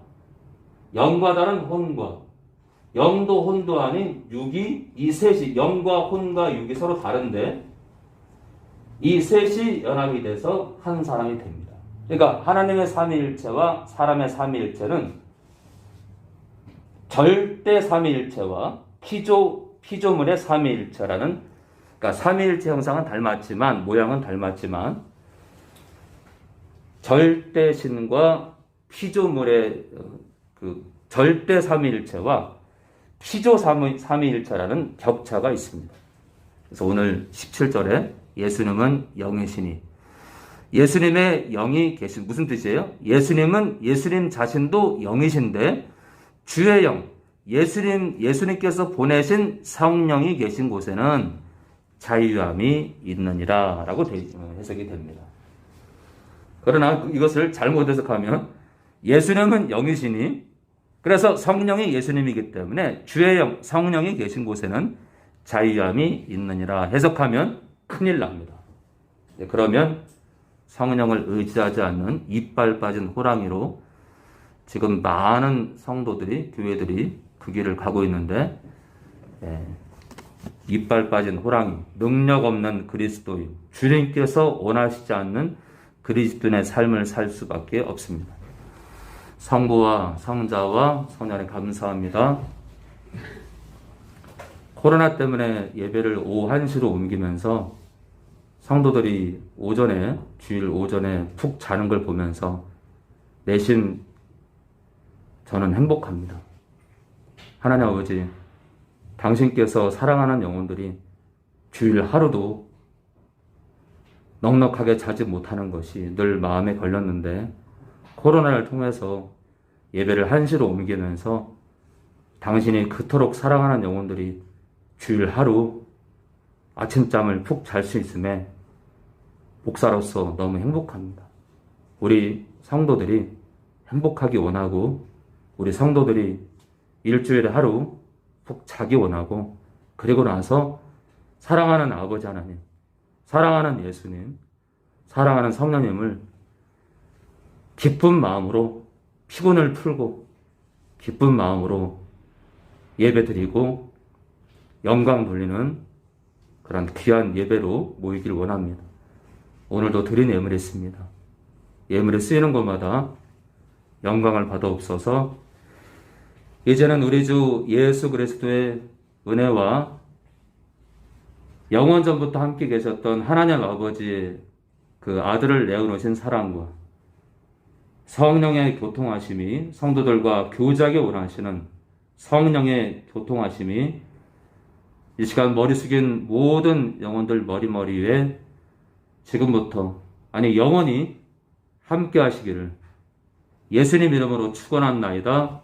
다른 혼과 영도 혼도 아닌 육이 이 셋이 영과 혼과 육이 서로 다른데 이 셋이 연합이 돼서 한 사람이 됩니다. 그러니까 하나님의 삼위일체와 사람의 삼위일체는 절대 삼위일체와 피조물의 삼위일체라는, 그러니까 삼위일체 형상은 닮았지만 모양은 닮았지만 절대 신과 피조물의 절대 삼위일체와 피조 삼위일체라는 격차가 있습니다. 그래서 오늘 17절에 예수님은 영이시니, 예수님의 영이 계신, 무슨 뜻이에요? 예수님은 예수님 자신도 영이신데 주의 영, 예수님께서 보내신 성령이 계신 곳에는 자유함이 있느니라 라고 해석이 됩니다. 그러나 이것을 잘못 해석하면 예수님은 영이시니, 그래서 성령이 예수님이기 때문에 주의 영, 성령이 계신 곳에는 자유함이 있느니라 해석하면 큰일 납니다. 그러면 성령을 의지하지 않는 이빨 빠진 호랑이로 지금 많은 성도들이, 교회들이 그 길을 가고 있는데, 이빨 빠진 호랑이, 능력 없는 그리스도인, 주님께서 원하시지 않는 그리스도인의 삶을 살 수밖에 없습니다. 성부와 성자와 성령에 감사합니다. 코로나 때문에 예배를 오후 1시로 옮기면서 성도들이 주일 오전에 푹 자는 걸 보면서 내심 저는 행복합니다. 하나님 아버지, 당신께서 사랑하는 영혼들이 주일 하루도 넉넉하게 자지 못하는 것이 늘 마음에 걸렸는데 코로나를 통해서 예배를 1시로 옮기면서 당신이 그토록 사랑하는 영혼들이 주일 하루 아침잠을 푹 잘 수 있음에 목사로서 너무 행복합니다. 우리 성도들이 행복하기 원하고, 우리 성도들이 일주일에 하루 푹 자기 원하고, 그리고 나서 사랑하는 아버지 하나님, 사랑하는 예수님, 사랑하는 성령님을 기쁜 마음으로 피곤을 풀고 기쁜 마음으로 예배드리고 영광 돌리는 그런 귀한 예배로 모이길 원합니다. 오늘도 드린 예물이 있습니다. 예물이 쓰이는 곳마다 영광을 받아옵소서. 이제는 우리 주 예수 그리스도의 은혜와 영원전부터 함께 계셨던 하나님 아버지의 그 아들을 내어놓으신 사랑과 성령의 교통하심이, 성도들과 교제하기 원하시는 성령의 교통하심이 이 시간 머리 숙인 모든 영혼들 머리 위에 지금부터, 아니 영원히 함께 하시기를 예수님 이름으로 축원합나이다.